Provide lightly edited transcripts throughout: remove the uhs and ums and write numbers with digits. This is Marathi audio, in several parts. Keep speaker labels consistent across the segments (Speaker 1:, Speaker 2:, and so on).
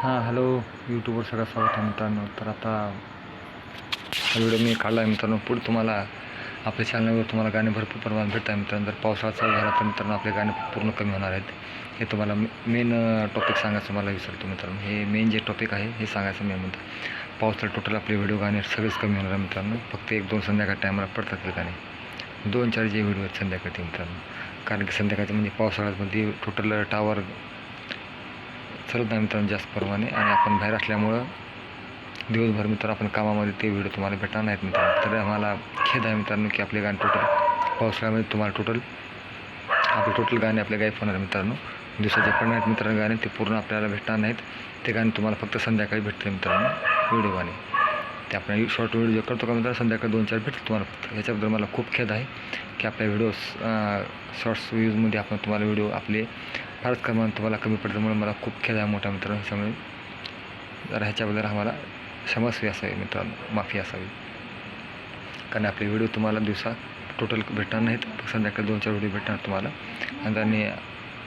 Speaker 1: हां, हॅलो यूट्यूबवर सगळं स्वागत आहे मित्रांनो. तर आता हा व्हिडिओ मी काढला आहे मित्रांनो. पुढे तुम्हाला आपल्या चॅनलवर तुम्हाला गाणे भरपूर प्रमाणात भेटत आहे मित्रांनो. जर पावसाळा चालू झाला तर मित्रांनो आपले गाणे पूर्ण कमी होणार आहेत. हे तुम्हाला मेन टॉपिक सांगायचं मला विसरतो मित्रांनो. हे मेन जे टॉपिक आहे हे सांगायचं मी म्हणतो. पावसाळा टोटल आपले व्हिडिओ गाणे सगळेच कमी होणार आहे मित्रांनो. फक्त 1-2 संध्याकाळ टायमाला पडतात ते गाणे. 2-4 जे व्हिडिओ आहेत संध्याकाळचे मित्रांनो. कारण की संध्याकाळचं म्हणजे पावसाळ्यामध्ये टोटल टावर चालत नाही मित्रांनो जास्त प्रमाणे, आणि आपण बाहेर असल्यामुळं दिवसभर मित्र आपण कामामध्ये ते व्हिडिओ तुम्हाला भेटणार नाहीत मित्रांनो. तर आम्हाला खेद आहे मित्रांनो की आपले गाणे टोटल पावसाळ्यामध्ये तुम्हाला टोटल गाणे आपले गायब होणार मित्रांनो. दिवसाचे पडणार आहेत मित्रांनो गाणे, ते पूर्ण आपल्याला भेटणार नाहीत. ते गाणे तुम्हाला फक्त संध्याकाळी भेटते मित्रांनो व्हिडिओ गाणे. ते आपण शॉर्ट व्हिडिओ करतो का मित्रांनो संध्याकाळी 2-4 भेटतील तुम्हाला फक्त. याच्याबद्दल मला खूप खेद आहे की आपल्या शॉर्ट्स व्ह्यूजमध्ये आपण तुम्हाला व्हिडिओ आपले फारच तुम्हाला कमी पडल्यामुळे मला खूप खेद आहे मोठा मित्रांनो. त्यामुळे जरा ह्याच्याबद्दल आम्हाला क्षमस्वी असावी मित्रांनो, माफी असावी. कारण आपले व्हिडिओ तुम्हाला दिवसा टोटल भेटणार नाहीत, संध्याकाळी 2-4 व्हिडिओ भेटणार तुम्हाला.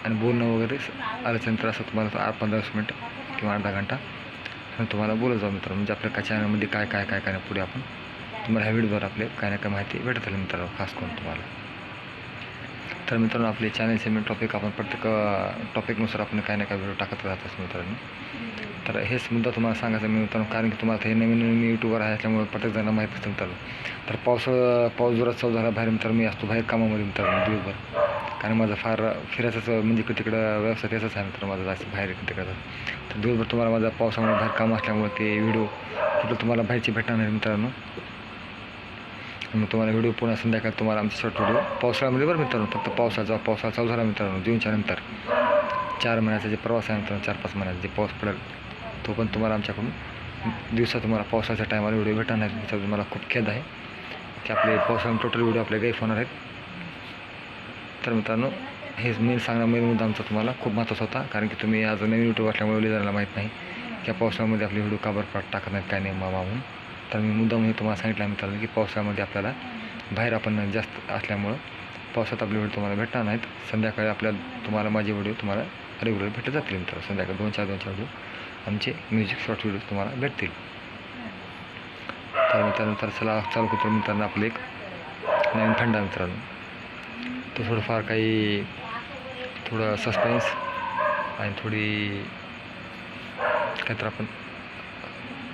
Speaker 1: आणि बोलणं वगैरे आल्याच्यानंतर असं तुम्हाला 15-20 मिनिट किंवा अर्धा घंटा तुम्हाला बोलत जाऊ मित्रांनो. म्हणजे आपल्या चॅनलमध्ये काय काय पुढे आपण तुम्हाला ह्या व्हिडिओद्वारे आपले काय ना काय माहिती भेटत राहील मित्रांनो, खास करून तुम्हाला. तर मित्रांनो आपले चॅनलचे मेन टॉपिक आपण प्रत्येक टॉपिकनुसार आपण काय ना काय व्हिडिओ टाकत राहतात मित्रांनो. तर हेच मुद्दा तुम्हाला सांगायचं मी मित्रांनो, कारण की तुम्हाला हे नवीन यूट्यूबर आहे त्याच्यामुळे प्रत्येकजणांना माहीत असतं मित्रांनो. तर पाऊस जोरात चालू झाला बाहेर मित्रांनो, मी असतो बाहेर कामामध्ये मित्रांनो दिवसभर. कारण माझं फार फिरायचंच म्हणजे इकडं तिकडं व्यवसाय त्याचाच आहे मित्रांनो माझा, जास्त बाहेर इकडं तिकडं. तर दिवसभर तुम्हाला माझा पावसामुळे बाहेर काम असल्यामुळे ते व्हिडिओ कुठं तुम्हाला बाहेरची भेटणार नाही मित्रांनो. मग तुम्हाला व्हिडिओ पुन्हा संध्याकाळी तुम्हाला आमचे शॉर्ट व्हिडिओ पावसाळ्यामध्ये बरं मित्रांनो, फक्त पावसाळा चालू झाला मित्रांनो जूनच्या नंतर 4 महिन्याचा जे प्रवास आहे मित्रांनो, 4-5 महिन्याचा जे पाऊस पडेल तो पण तुम्हाला आमच्याकडून दिवसा तुम्हाला पावसाच्या टायमाला व्हिडिओ भेटणार नाहीत. त्याच्याबद्दल मला खूप खेद आहे की आपले पावसाळ्यात टोटल व्हिडिओ आपले गायब होणार आहेत. तर मित्रांनो हे मेन मुद्दा आमचा तुम्हाला खूप महत्त्वाचा होता, कारण की तुम्ही आज नवीन यूट्यूब असल्यामुळे जायला माहीत नाही की पावसाळ्यामध्ये आपले व्हिडिओ का बरं टाकत नाहीत काय नाही म्हणून. तर मी मुद्दाम हे तुम्हाला सांगितलं आहे मित्रांनो की पावसाळ्यामध्ये आपल्याला बाहेर आपण जास्त असल्यामुळं पावसात आपले व्हिडिओ तुम्हाला भेटणार नाहीत. संध्याकाळी तुम्हाला माझे व्हिडिओ तुम्हाला रेग्युलर भेटत जातील मित्रांनो. संध्याकाळी 2-4 व्हिडिओ आमचे म्युझिक शॉर्ट व्हिडिओ तुम्हाला भेटतील. तर त्यानंतर चला चालू करतो मित्रांनो आपले एक नवीन फंडा मित्रांनो. तो थोडंफार थोडं सस्पेन्स आणि थोडी काहीतरी आपण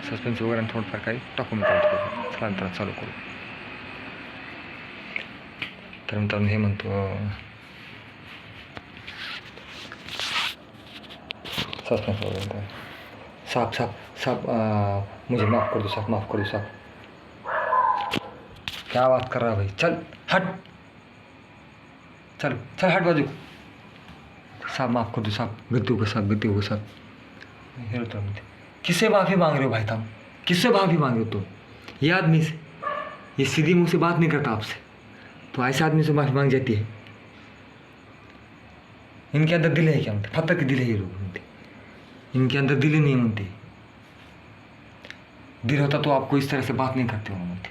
Speaker 1: सस्पेन्स वगैरे आणि थोडंफार काही टाकू मित्रांनो. चला मित्रांनो चालू करू. तर मित्रांनो हे म्हणतो सस्पेंस वगैरे. साहब मुझे माफ़ कर दो साहब. क्या बात कर रहा भाई, चल हट बाजू. साहब माफ़ कर दो साहब, गलती हो गई साहब. हे होता किससे माफ़ी मांग रहे हो भाई साहब, किससे माफ़ी मांग रहे हो तुम? ये आदमी से, ये सीधी मुँह से बात नहीं करता आपसे, तो ऐसे आदमी से माफ़ी मांग जाती है. इनके अंदर दिल है क्या म्हणते, फक्त दिल है ये लोग म्हणते. इनके अंदर दिल ही नहीं म्हणते. दिल होता तो आपको इस तरह से बात नहीं करते म्हणते.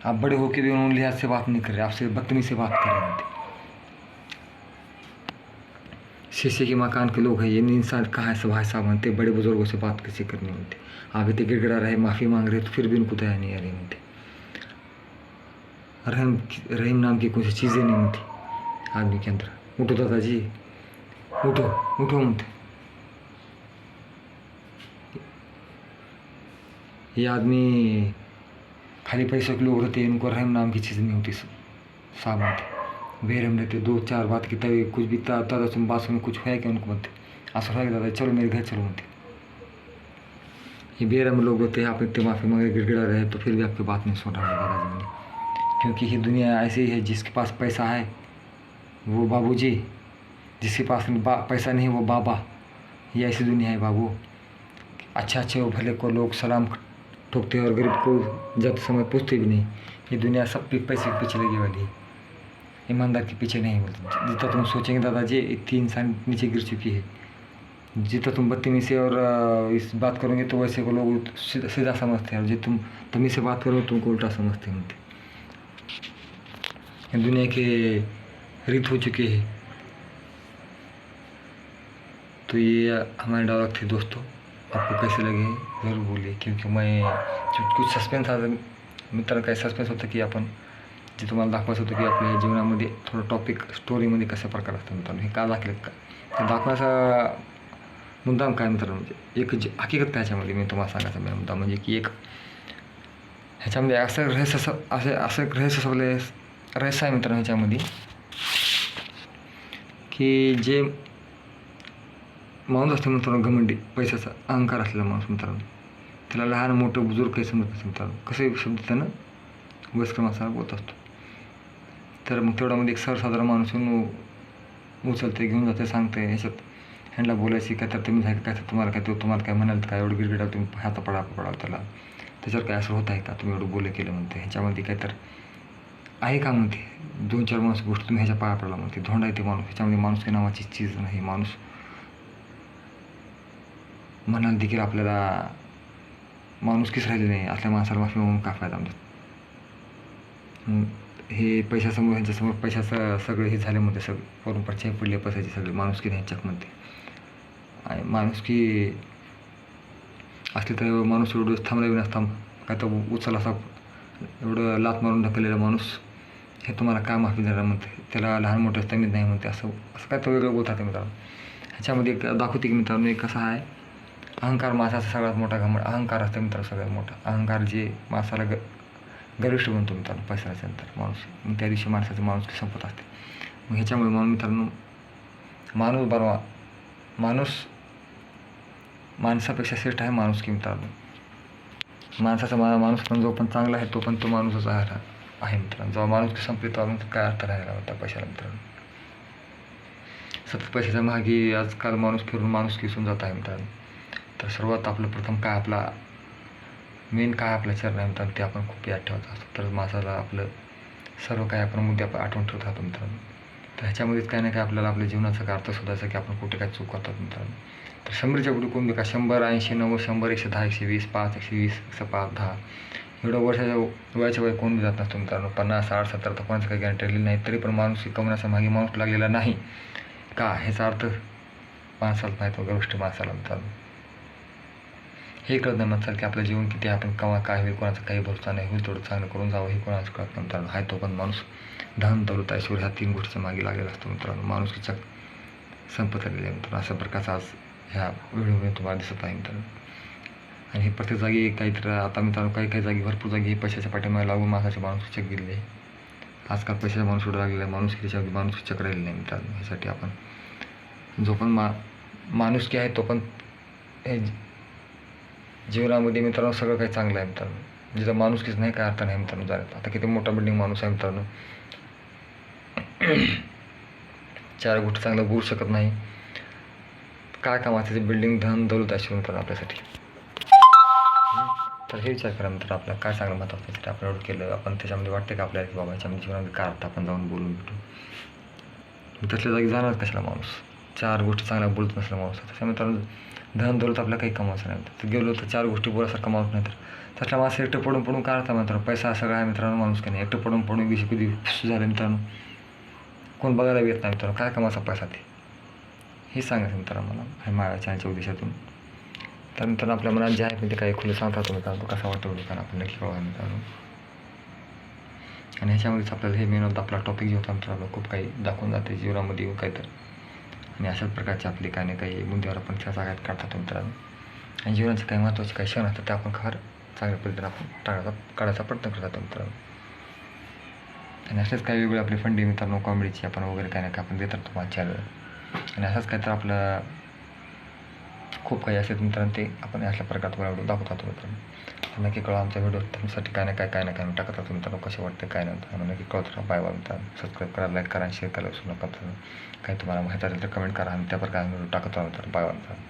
Speaker 1: आप बड़े होकर भी उन्होंने लिहाज से बात नहीं कर रहे, आपसे बदतमीजी से बात कर रहे म्हणते. शीशे के मकान के लोग हैं ये इंसान कहाँ है भाई साहब म्हणते. बड़े बुजुर्गों से बात कैसे करनी म्हणते. आप इतने गिड़गिड़ा रहे, माफ़ी मांग रहे तो फिर भी उनको दया नहीं आ रही म्हणते. रहीम नाम की कुछ चीज़ें नहीं होती आदमी के अंदर. उठो दादाजी, उठो म्हणते. ये आदमी खाली पैसों के लोग रहते हैं, इनको रहम नाम की चीज़ नहीं होती साहब म्हणते. बेरहम रहते, 2-4 बात की तभी कुछ भी दादा तुम बात सुन कुछ है क्या उनको बनते. असं है दादा चलो मेरे घर चलो बनते. ये बेरहम लोग होते हैं. आप इतने माफ़ी मांगे गिड़गिड़ा रहे तो फिर भी आपकी बात नहीं सुन रहा है दादाजी मैंने. क्योंकि ये दुनिया ऐसी ही है, जिसके पास पैसा है वो बाबूजी, जिसके पास पैसा नहीं वो बाबा. ये ऐसी दुनिया है बाबू. अच्छे वो भले को लोग सलाम ठोकते हैं और गरीब को जब समय पूछते भी नहीं. ये दुनिया सब पैसे के पीछे लगी वाली है, ईमानदार के पीछे नहीं बोलते. जितना तुम सोचेंगे दादाजी इतनी इंसान नीचे गिर चुकी है. जितना तुम बदतमीजी से और इस बात करोगे तो वैसे को लोग सीधा समझते हैं, और जो तुम तमीज़ से बात करोगे तुमको उल्टा समझते हैं. दुनिया के रीत हो चुके हैं. तो ये हमारे डायलॉग थे दोस्तों. आपको कैसे लगे ज़रूर बोलिए, क्योंकि मैं कुछ सस्पेन्स आज मित्रांनो काही सस्पेन्स होतं की आपण जे तुम्हाला दाखवायचं होतं की आपल्या जीवनामध्ये थोडं टॉपिक स्टोरीमध्ये कशा प्रकार असतं मित्रांनो, हे का दाखलेत का ते दाखवायचा मुद्दाम काय मित्रांनो, म्हणजे एक जी हकीकत काय ह्याच्यामध्ये मी तुम्हाला सांगायचा मेन मुद्दा म्हणजे की एक ह्याच्यामध्ये असं रहस्य असं एक रहस्य आहे मित्रांनो ह्याच्यामध्ये, की जे माणूस असतो मित्रांनो घमंडी पैशाचा अहंकार असलेला माणूस मित्रांनो, त्याला लहान मोठं बुजुर्ग काही समजत नसतं मित्रांनो, कसे शब्द त्यानं वयस्कर माणसाला बोलत असतो. तर मग तेवढ्यामध्ये एक सर्वसाधारण माणूस येऊन उचलते, घेऊन जाते, सांगते ह्याच्यात ह्यांना बोलायची काय तर तुम्ही काय तर तुम्हाला काय म्हणाल काय एवढं गिरगिटा तुम्ही हात पडाल त्याला, त्याच्यावर काय असं होत आहे का तुम्ही एवढं बोले केलं म्हणते, ह्याच्यामध्ये काय तर आहे का म्हणते, 2-4 माणूस गोष्ट तुम्ही ह्याच्या पाया पडला म्हणते, धोंडा आहे ते माणूस, ह्याच्यामध्ये माणूस काही नावाची चीज नाही, माणूस म्हणाल देखील आपल्याला माणुसकीच राहिली नाही, असल्या माणसाला माफी मागून का फायदा म्हणजे. हे पैशासमोर ह्यांच्यासमोर पैशाचं सगळं हे झाले म्हणते, सगळं वरून पडचे पडले पैशाचे सगळे, माणुसकी नाही चक म्हणते. आणि माणुसकी असली तर माणूस एवढं थांबला बी नसता, काय तर उचल असा एवढं लात मारून ढकललेला माणूस हे तुम्हाला काय माफी देणार म्हणते, त्याला लहान मोठं तमीज नाही म्हणते, असं काय तर वेगळं बोलतात मित्रांनो. ह्याच्यामध्ये एक दाखवते की मित्रांनो एक कसा आहे अहंकार, माणसाचा सगळ्यात मोठा घमंड अहंकार असतं मित्रांनो, सगळ्यात मोठा अहंकार जे माणसाला गर्विष्ठ बनतो मित्रांनो पैशाच्या नंतर माणूस, मग त्या दिवशी माणसाचं माणूस संपत असते. मग ह्याच्यामुळे म्हणून मित्रांनो माणूस बनवा, माणसापेक्षा श्रेष्ठ आहे माणूस की मित्रांनो. माणसाचा माणूस पण जो पण चांगला आहे तो पण तो माणूसच आहे मित्रांनो. जेव्हा माणूस संपली तेव्हा मग काय अर्थ राहिला होता पैशाला मित्रांनो. सतत पैशाच्या मागे आजकाल माणूस फिरून माणूस किसून जात आहे मित्रांनो. तर सर्वात आपलं प्रथम काय आपला मेन काय आपलं चरण आहे मित्रांनो, ते आपण खूप याद ठेवत असतो. तर माणसाला आपलं सर्व काही आपण मुद्दे आपण आठवण ठेवत राहतो मित्रांनो. तर ह्याच्यामध्येच काय ना काय आपल्याला आपल्या जीवनाचा काय अर्थ शोधायचा की आपण कुठे काय चूक करतात मित्रांनो. तर 100च्या पुढे कोण का 100, 80, 90, 100, 110, 120, 5, 120, 105, 10 एवढं वर्षाच्या वयाच्या वय कोण जात नसतो मित्रांनो. 50, 60, 70 तर कोणाचं काही गॅरंटी आलेली नाही, तरी पण माणूस कमवण्याच्या मागे माणूस लागलेला नाही का ह्याचा अर्थ माणसाला माहीत वगैरे गोष्टी माणसाला मित्रांनो हे कळत नाही म्हणतात की आपलं जीवन किती आपण केव्हा काय होईल, कोणाचा काही भरोसा नाही, होईल तेवढं चांगलं करून जावं हे कोणाचं कळत नाही मित्रांनो. आहे तो पण माणूस धन दौलत ऐश्वर्य ह्या 3 गोष्टीच्या मागे लागलेला असतो मित्रांनो. माणुसकीच्या संपत आलेली आहे मित्रांनो. अशा प्रकारचा आज ह्या व्हिडिओमध्ये तुम्हाला दिसत आहे मित्रांनो. आणि हे प्रत्येक जागी काहीतरी आता मित्रांनो काही जागी भरपूर जागी हे पैशाच्या पाठीमागे लागून माणसाची माणुसकी चक गेलेली आहे. आजकाल पैशाचा माणूस उडा लागलेला आहे, माणुसकीच्या माणुसकी चक राहिलेली नाही मित्रांनो. ह्यासाठी आपण जो पण माणुसकी आहे तो पण हे जीवनामध्ये मित्रांनो सगळं काही चांगलं आहे मित्रांनो. जिथं माणुसकीच नाही काय अर्थ नाही मित्रांनो. जाण्यात आता किती मोठा बिल्डिंग माणूस आहे मित्रांनो, 4 गोष्टी चांगलं बोलू शकत नाही, काय कामाचं ते बिल्डिंग धन दौलत अशी मित्रांनो आपल्यासाठी. तर हे विचार करा मित्रांनो आपल्याला काय चांगलं महत्त्वाचं त्यासाठी आपण एवढं केलं, आपण त्याच्यामध्ये वाटतं का आपल्याला की बाबा याच्यामध्ये जीवनामध्ये काय अर्थ आपण जाऊन बोलून भेटू. त्यातल्या जागी जाणार कशाला माणूस, 4 गोष्टी चांगल्या बोलत नसला माणूस. तशा मित्रांनो धन दौलत आपल्याला काही कमावायचं नाही. तर गेलो तर 4 गोष्टी बोलासारखं माणूस नाही, तर त्यातल्या माणसं एकटं पडून काय अर्थ मित्रांनो. पैसा सगळा आहे मित्रांनो, माणूस काही नाही. एकटं पडून कधी झालं मित्रांनो, कोण बघायला येत नाही मित्रांनो. काय कमाचा पैसा ते हे सांगायचं मित्रांनो मला हे माझ्या चॅनलच्या उद्देशातून. तर मित्रांनो आपल्या मनात जे आहे ते काही खुलं सांगता तुम्ही मित्रांनो, कसा वाटतं कारण आपण नक्की कळवा मित्रांनो. आणि ह्याच्यामध्येच आपल्याला हे मेन होतं आपला टॉपिक जे होता मित्रांनो खूप काही दाखवून जाते जीवनामध्ये येऊन काही तर. आणि अशाच प्रकारचे आपले काही ना काही मुद्द्यावर आपण चर्चा काढतात मित्रांनो. आणि जीवनाचे काही महत्त्वाचे काही क्षण असतात ते आपण फार चांगल्या पद्धतीने आपण काढायचा प्रयत्न करतात मित्रांनो. आणि असेच काही वेगळे आपले फंडे मित्रांनो कॉमेडीचे आपण वगैरे काही ना काय आपण देतात तुम्हाला चॅनल. आणि असंच काय तर आपलं खूप काही असेल मित्रांनो ते आपण अशा प्रकारे तुम्हाला दाखवत राहतो मित्रांनो. नक्की कळवा आमचा व्हिडिओ तुमच्यासाठी काय ना काय मी टाकत राहतो मित्रांनो. कसे वाटते काय नंतर नक्की कळत राहा. बाय मित्रांनो. सबस्क्राईब करा, लाईक करा आणि शेअर करायला विसरू नका मित्रांनो. काही तुम्हाला माहिती असेल तर कमेंट करा आणि त्या प्रकारे व्हिडिओ टाकत राहा मित्रांनो. बाय मित्रांनो.